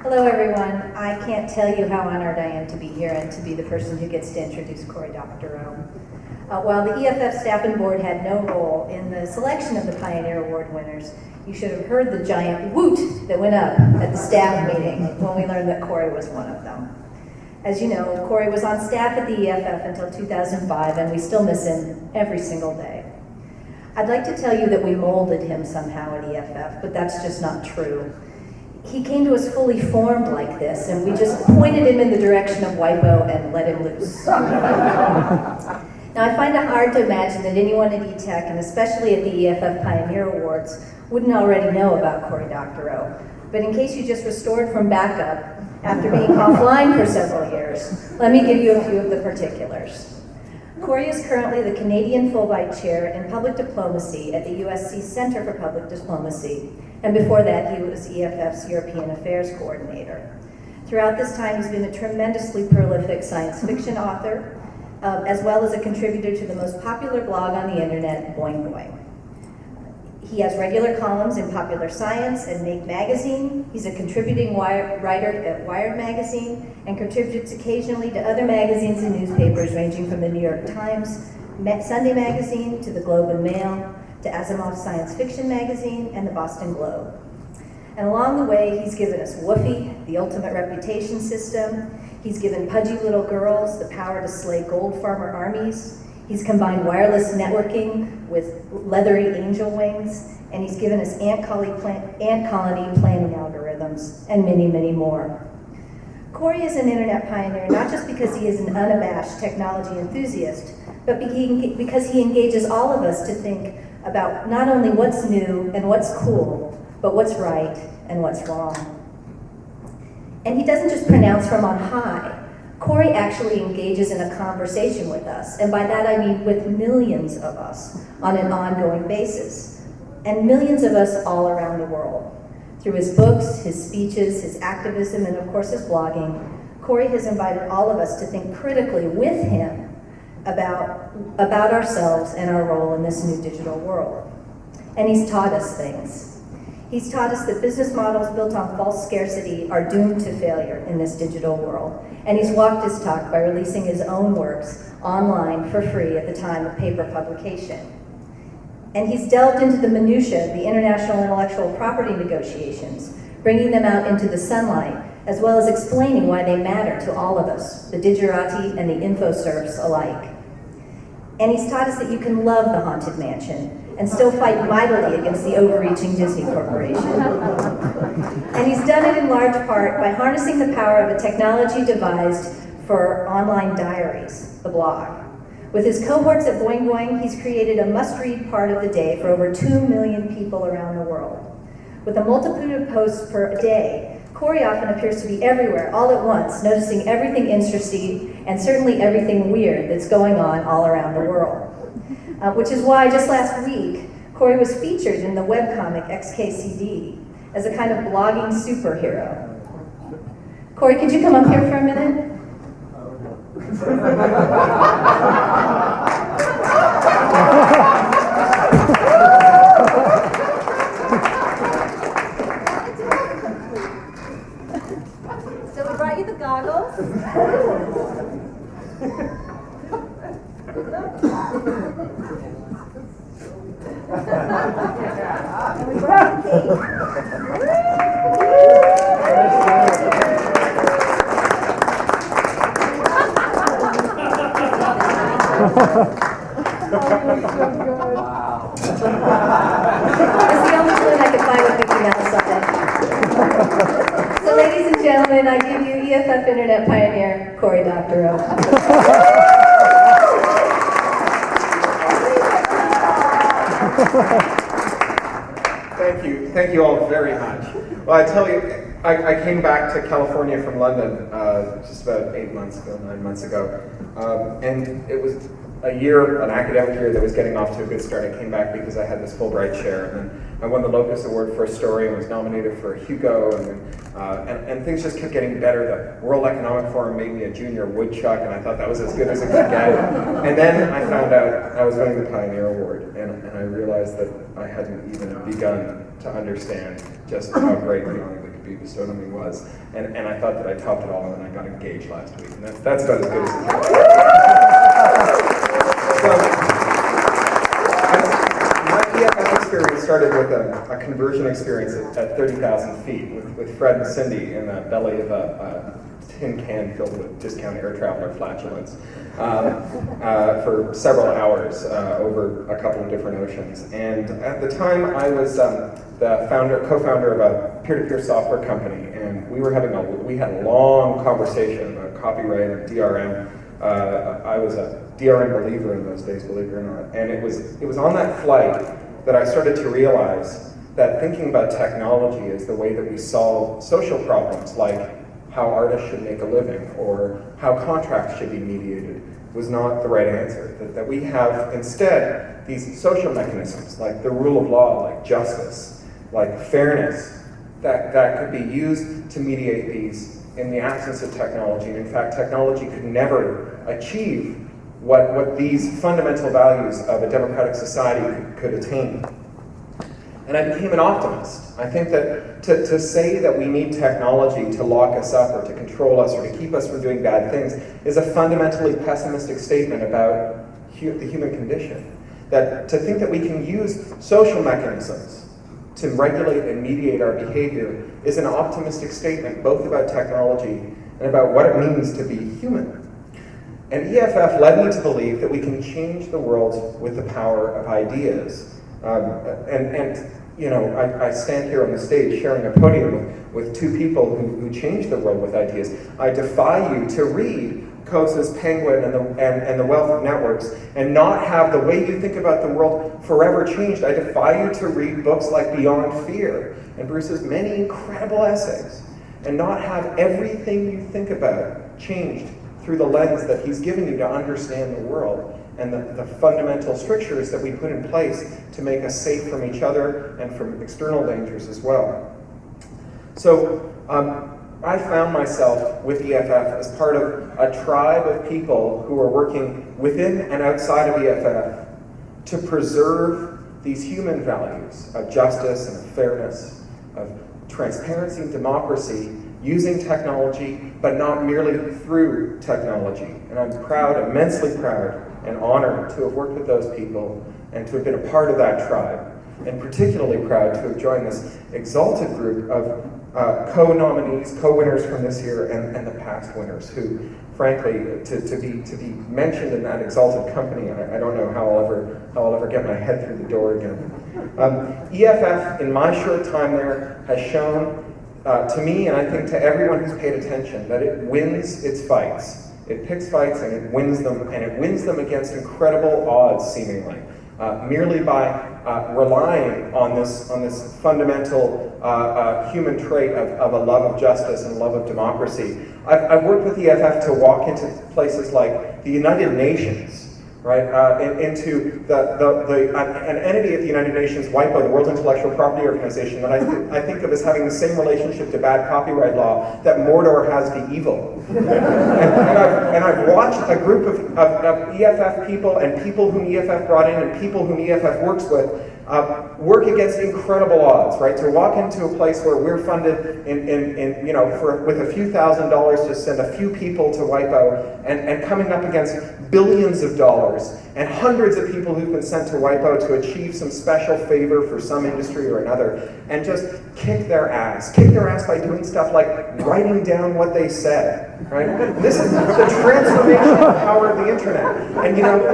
Hello everyone. I can't tell you how honored I am to be here and to be the person who gets to introduce Cory Doctorow. While the EFF staff and board had no role in the selection of the Pioneer Award winners, you should have heard the giant woot that went up at the staff meeting when we learned that Cory was one of them. As you know, Cory was on staff at the EFF until 2005, and we still miss him every single day. I'd like to tell you that we molded him somehow at EFF, but that's just not true. He came to us fully formed like this, and we just pointed him in the direction of WIPO and let him loose. Now, I find it hard to imagine that anyone at ETech, and especially at the EFF Pioneer Awards, wouldn't already know about Cory Doctorow. But in case you just restored from backup after being offline for several years, let me give you a few of the particulars. Cory is currently the Canadian Fulbright Chair in Public Diplomacy at the USC Center for Public Diplomacy, and before that he was EFF's European Affairs Coordinator. Throughout this time he's been a tremendously prolific science fiction author, as well as a contributor to the most popular blog on the internet, Boing Boing. He has regular columns in Popular Science and Make Magazine. He's a contributing writer at Wired Magazine and contributes occasionally to other magazines and newspapers ranging from the New York Times, Sunday Magazine, to the Globe and Mail, to Asimov's Science Fiction Magazine, and the Boston Globe. And along the way, he's given us Woofy, the ultimate reputation system. He's given pudgy little girls the power to slay gold farmer armies. He's combined wireless networking with leathery angel wings, and he's given us ant colony planning algorithms, and many, many more. Cory is an internet pioneer not just because he is an unabashed technology enthusiast, but because he engages all of us to think about not only what's new and what's cool, but what's right and what's wrong. And he doesn't just pronounce from on high. Cory actually engages in a conversation with us, and by that I mean with millions of us on an ongoing basis, and millions of us all around the world. Through his books, his speeches, his activism, and of course his blogging, Cory has invited all of us to think critically with him about ourselves and our role in this new digital world. And he's taught us things. He's taught us that business models built on false scarcity are doomed to failure in this digital world. And he's walked his talk by releasing his own works online for free at the time of paper publication. And he's delved into the minutiae of the international intellectual property negotiations, bringing them out into the sunlight, as well as explaining why they matter to all of us, the digerati and the infoserfs alike. And he's taught us that you can love the Haunted Mansion and still fight mightily against the overreaching Disney Corporation. And he's done it in large part by harnessing the power of a technology devised for online diaries, the blog. With his cohorts at Boing Boing, he's created a must-read part of the day for over 2 million people around the world. With a multitude of posts per day, Cory often appears to be everywhere, all at once, noticing everything interesting and certainly everything weird that's going on all around the world. Which is why just last week, Cory was featured in the webcomic XKCD as a kind of blogging superhero. Cory, could you come up here for a minute? So we brought you the goggles. And we brought the cake. Wow. It's the only balloon I could find with Mickey Mouse on it. So ladies and gentlemen, I give you EFF Internet pioneer, Cory Doctorow. Thank you all very much. Well, I tell you, I came back to California from London just about 9 months ago, and it was an academic year that was getting off to a good start. I came back because I had this Fulbright chair, and then I won the Locus Award for a story and was nominated for a Hugo, and things just kept getting better. The World Economic Forum made me a junior woodchuck, and I thought that was as good as it could get. And then I found out I was winning the Pioneer Award, and I realized that I hadn't even begun to understand just how great the honor could could be bestowed on me was. And I thought that I topped it all, and then I got engaged last week. And that's about as good as it gets. My EFF experience started with a conversion experience at 30,000 feet with Fred and Cindy in the belly of a tin can filled with discount air traveler flatulence for several hours over a couple of different oceans. And at the time, I was the co-founder of a peer-to-peer software company, and we had a long conversation about copyright and DRM. I was a DRM believer in those days, believe it or not. And it was on that flight that I started to realize that thinking about technology as the way that we solve social problems, like how artists should make a living or how contracts should be mediated, was not the right answer. That we have instead these social mechanisms like the rule of law, like justice, like fairness, that could be used to mediate these in the absence of technology. And in fact, technology could never achieve what these fundamental values of a democratic society could attain. And I became an optimist. I think that to say that we need technology to lock us up or to control us or to keep us from doing bad things is a fundamentally pessimistic statement about the human condition. That to think that we can use social mechanisms to regulate and mediate our behavior is an optimistic statement, both about technology and about what it means to be human. And EFF led me to believe that we can change the world with the power of ideas. You know, I stand here on the stage sharing a podium with two people who changed the world with ideas. I defy you to read Coase's Penguin and the Wealth of Networks and not have the way you think about the world forever changed. I defy you to read books like Beyond Fear and Bruce's many incredible essays and not have everything you think about changed through the lens that he's given you to understand the world and the fundamental strictures that we put in place to make us safe from each other and from external dangers as well. So I found myself with EFF as part of a tribe of people who are working within and outside of EFF to preserve these human values of justice and of fairness, of transparency and democracy, using technology, but not merely through technology. And I'm proud, immensely proud, and honored to have worked with those people and to have been a part of that tribe. And particularly proud to have joined this exalted group of co-nominees, co-winners from this year and the past winners who, frankly, to be mentioned in that exalted company, I don't know how I'll ever get my head through the door again. EFF, in my short time there, has shown to me, and I think to everyone who's paid attention, that it wins its fights. It picks fights and it wins them against incredible odds, seemingly, merely by relying on this fundamental human trait of a love of justice and love of democracy. I've worked with EFF to walk into places like the United Nations, right? Into an entity at the United Nations, WIPO, the World Intellectual Property Organization, that I think of as having the same relationship to bad copyright law that Mordor has to evil. and I've watched a group of EFF people and people whom EFF brought in and people whom EFF works with work against incredible odds, right? To walk into a place where we're funded with a few $1,000s to send a few people to WIPO and coming up against billions of dollars and hundreds of people who've been sent to WIPO to achieve some special favor for some industry or another and just kick their ass by doing stuff like writing down what they said, right? This is the transformational power of the internet. And you know,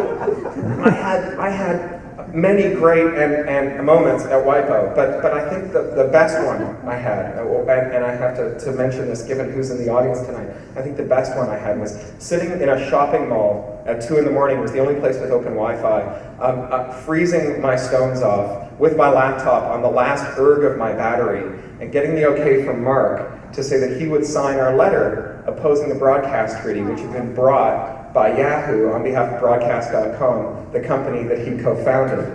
I had many great and moments at WIPO, but I think the best one I had, and I have to mention this given who's in the audience tonight, I think the best one I had was sitting in a shopping mall at 2 in the morning. It was the only place with open Wi-Fi, freezing my stones off with my laptop on the last erg of my battery and getting the okay from Mark to say that he would sign our letter opposing the broadcast treaty, which had been brought by Yahoo on behalf of Broadcast.com, the company that he co-founded.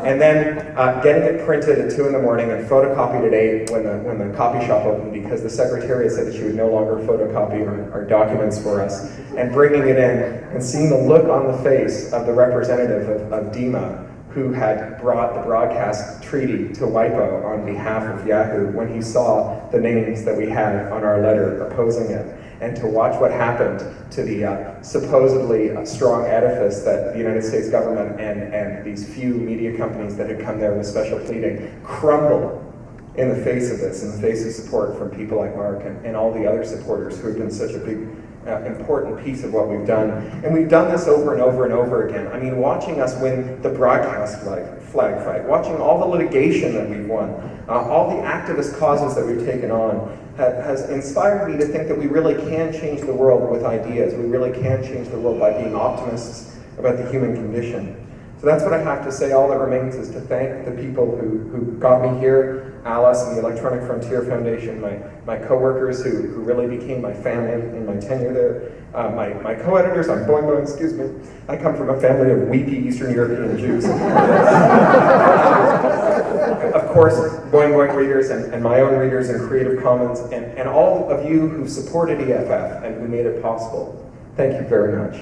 And then getting it printed at 2 in the morning and photocopied at 8 when the copy shop opened because the secretariat said that she would no longer photocopy our documents for us, and bringing it in and seeing the look on the face of the representative of DEMA who had brought the broadcast treaty to WIPO on behalf of Yahoo when he saw the names that we had on our letter opposing it, and to watch what happened to the supposedly strong edifice that the United States government and these few media companies that had come there with special pleading crumble in the face of this, in the face of support from people like Mark and all the other supporters who have been such a big, important piece of what we've done. And we've done this over and over and over again. I mean, watching us win the broadcast flag fight, watching all the litigation that we've won, all the activist causes that we've taken on, has inspired me to think that we really can change the world with ideas. We really can change the world by being optimists about the human condition. So that's what I have to say. All that remains is to thank the people who got me here, Alice and the Electronic Frontier Foundation, my co-workers who really became my family in my tenure there, my co-editors on Boing Boing, excuse me. I come from a family of weepy Eastern European Jews. Of course, Boing Boing readers and my own readers in Creative Commons, and all of you who supported EFF and who made it possible. Thank you very much.